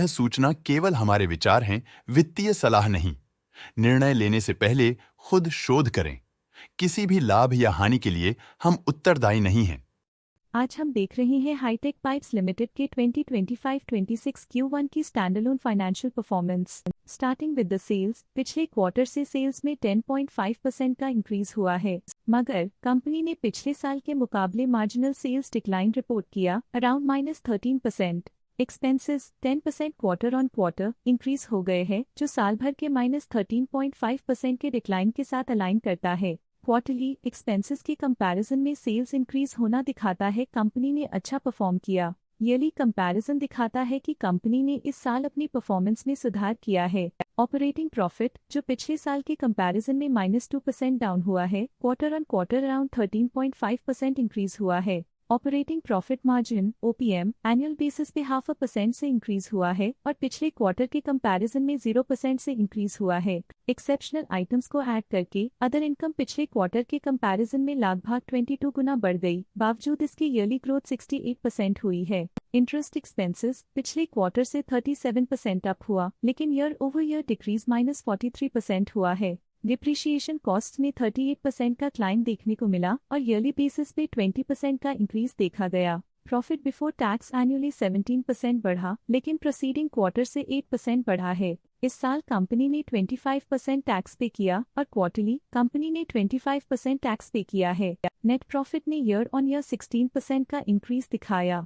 सूचना केवल हमारे विचार हैं, वित्तीय सलाह नहीं। निर्णय लेने से पहले खुद शोध करें। किसी भी लाभ या हानि के लिए हम उत्तरदायी नहीं हैं। आज हम देख रहे हैं हाईटेक पाइप्स लिमिटेड के 2025-26 Q1 की standalone financial performance. Starting with the sales, पिछले क्वार्टर से सेल्स में 10.5% का इंक्रीज हुआ है, मगर कंपनी ने पिछले साल के मुकाबले मार्जिनल सेल्स डिक्लाइन रिपोर्ट किया, around -13%। Expenses 10% quarter on quarter increase हो गए हैं, जो साल भर के -13.5% के डिक्लाइन के साथ अलाइन करता है। क्वार्टरली एक्सपेंसेस के कंपैरिजन में सेल्स इंक्रीज होना दिखाता है कंपनी ने अच्छा परफॉर्म किया। ईयरली कंपैरिजन दिखाता है कि कंपनी ने इस साल अपनी परफॉर्मेंस में सुधार किया है। ऑपरेटिंग प्रॉफिट, जो पिछले साल के कंपैरिजन में -2% डाउन हुआ है, quarter on quarter around 13.5% increase हुआ है। Operating profit margin OPM annual basis पे 0.5% से इंक्रीज हुआ है और पिछले क्वार्टर के कंपैरिजन में 0% से इंक्रीज हुआ है। एक्सेप्शनल आइटम्स को ऐड करके अदर इनकम पिछले क्वार्टर के कंपैरिजन में लगभग 22 गुना बढ़ गई, बावजूद इसके ईयरली ग्रोथ 68% हुई है। इंटरेस्ट एक्सपेंसेस पिछले क्वार्टर से 37% अप हुआ, लेकिन ईयर ओवर ईयर डिक्रीज -43% हुआ है। डिप्रिशिएशन कॉस्ट में 38% का क्लाइम देखने को मिला और ईयरली बेसिस पे 20% का इंक्रीज देखा गया। प्रॉफिट बिफोर टैक्स एनुअली 17% बढ़ा, लेकिन प्रोसीडिंग क्वार्टर से 8% बढ़ा है। इस साल कंपनी ने 25% टैक्स पे किया और क्वार्टरली कंपनी ने 25% टैक्स पे किया है। नेट प्रॉफिट ने ईयर ऑन ईयर 16% का इंक्रीज दिखाया,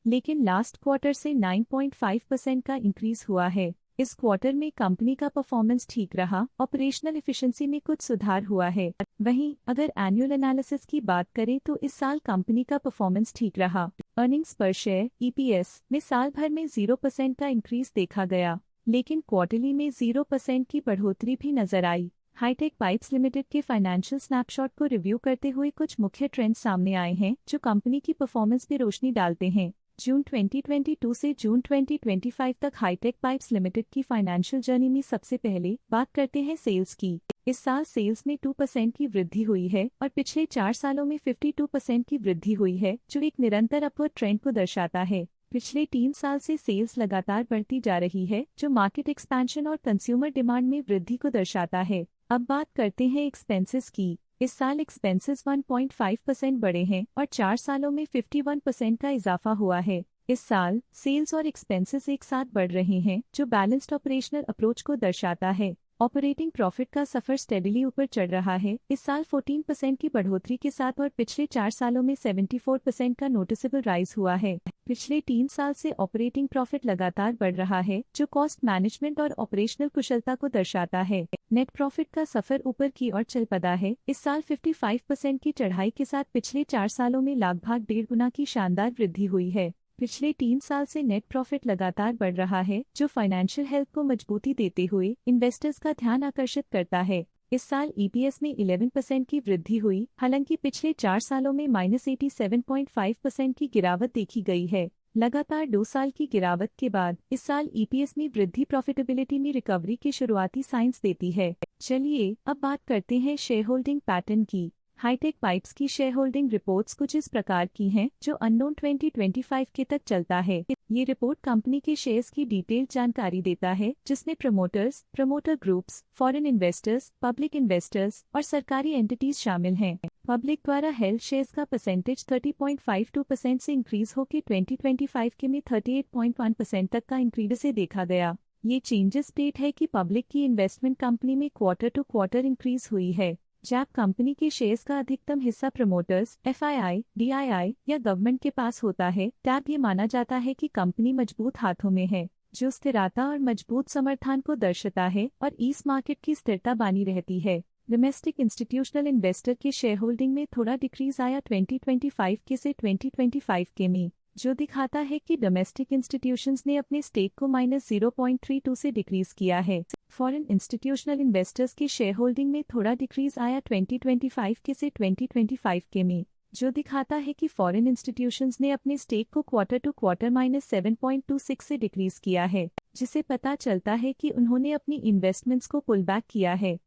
लेकिन लास्ट क्वार्टर से 9.5% का इंक्रीज हुआ है। इस क्वार्टर में कंपनी का परफॉर्मेंस ठीक रहा, ऑपरेशनल एफिशिएंसी में कुछ सुधार हुआ है। वहीं अगर एनुअल एनालिसिस की बात करें तो इस साल कंपनी का परफॉर्मेंस ठीक रहा। अर्निंग्स पर शेयर EPS में साल भर में 0% का इंक्रीज देखा गया, लेकिन क्वार्टरली में 0% की बढ़ोतरी भी नजर आई। हाईटेक पाइप्स लिमिटेड के फाइनेंशियल स्नैपशॉट को रिव्यू करते हुए कुछ मुख्य ट्रेंड्स सामने आए हैं जो कंपनी की परफॉर्मेंस पर रोशनी डालते हैं। जून 2022 से जून 2025 तक हाईटेक पाइप्स लिमिटेड की फाइनेंशियल जर्नी में सबसे पहले बात करते हैं सेल्स की। इस साल सेल्स में 2% की वृद्धि हुई है और पिछले 4 सालों में 52% की वृद्धि हुई है, जो एक निरंतर अपवर्ड ट्रेंड को दर्शाता है। पिछले 3 साल से सेल्स लगातार बढ़ती जा रही है, जो मार्केट एक्सपेंशन और कंज्यूमर डिमांड में वृद्धि को दर्शाता है। अब बात करते हैं एक्सपेंसेस की। इस साल एक्सपेंसेस 1.5% बढ़े हैं और 4 सालों में 51% का इजाफा हुआ है। इस साल सेल्स और एक्सपेंसेस एक साथ बढ़ रहे हैं, जो बैलेंस्ड ऑपरेशनल अप्रोच को दर्शाता है। ऑपरेटिंग प्रॉफिट का सफर स्टेडिली ऊपर चढ़ रहा है, इस साल 14% की बढ़ोतरी के साथ और पिछले 4 सालों में 74% का नोटिसेबल राइज हुआ है। पिछले 3 साल से ऑपरेटिंग प्रॉफिट लगातार बढ़ रहा है, जो कॉस्ट मैनेजमेंट और ऑपरेशनल कुशलता को दर्शाता है। नेट प्रॉफिट का सफर ऊपर की ओर चल पड़ा है, इस साल 55% की चढ़ाई के साथ पिछले 4 सालों में लगभग 1.5 गुना की शानदार वृद्धि हुई है। पिछले 3 साल से नेट प्रॉफिट लगातार बढ़ रहा है, जो फाइनेंशियल हेल्थ को मजबूती देते हुए इन्वेस्टर्स का ध्यान आकर्षित करता है। इस साल EPS में 11% की वृद्धि हुई, हालांकि पिछले 4 सालों में -87.5% की गिरावट देखी गई है। लगातार 2 साल की गिरावट के बाद इस साल EPS में वृद्धि प्रॉफिटेबिलिटी में रिकवरी के शुरुआती साइंस देती है। चलिए अब बात करते हैं शेयर होल्डिंग पैटर्न की। हाईटेक पाइप्स की शेयर होल्डिंग रिपोर्ट्स कुछ इस प्रकार की हैं, जो अननोन 2025 के तक चलता है। ये रिपोर्ट कंपनी के शेयर्स की डिटेल्ड जानकारी देता है, जिसमें promoters, promoter groups, foreign investors, public investors और सरकारी एंटिटीज शामिल हैं। पब्लिक द्वारा हेल्ड शेयर्स का परसेंटेज 30.52% से इंक्रीज होकर 2025 के में 38.1% तक का इंक्रीज से देखा गया। ये चेंजेस स्टेट है कि पब्लिक की इन्वेस्टमेंट कंपनी में क्वार्टर टू क्वार्टर इंक्रीज हुई है। जब कंपनी के शेयर्स का अधिकतम हिस्सा प्रमोटर्स, FII, DII या गवर्नमेंट के पास होता है, तब ये माना जाता है कि कंपनी मजबूत हाथों में है, जो स्थिरता और मजबूत समर्थन को दर्शाता है और इस मार्केट की स्थिरता बनी रहती है। डोमेस्टिक इंस्टीट्यूशनल इन्वेस्टर के शेयर होल्डिंग में थोड़ा डिक्रीज आया 2025 के से 2025 के में, जो दिखाता है कि डोमेस्टिक इंस्टीट्यूशंस ने अपने स्टेक को -0.32 से डिक्रीज किया है। फॉरेन इंस्टीट्यूशनल इन्वेस्टर्स की शेयर होल्डिंग में थोड़ा डिक्रीज आया 2025 के से 2025 के में, जो दिखाता है कि फॉरेन इंस्टीट्यूशंस ने अपने स्टेक को क्वार्टर टू क्वार्टर -7.26 से डिक्रीज किया है, जिसे पता चलता है कि उन्होंने अपनी इन्वेस्टमेंट्स को पुल बैक किया है।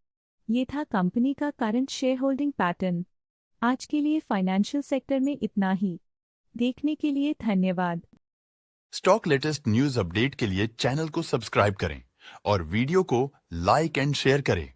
ये था कंपनी का करंट शेयर होल्डिंग पैटर्न। आज के लिए फाइनेंशियल सेक्टर में इतना ही। देखने के लिए धन्यवाद। स्टॉक लेटेस्ट न्यूज अपडेट के लिए चैनल को सब्सक्राइब करें और वीडियो को लाइक एंड शेयर करें।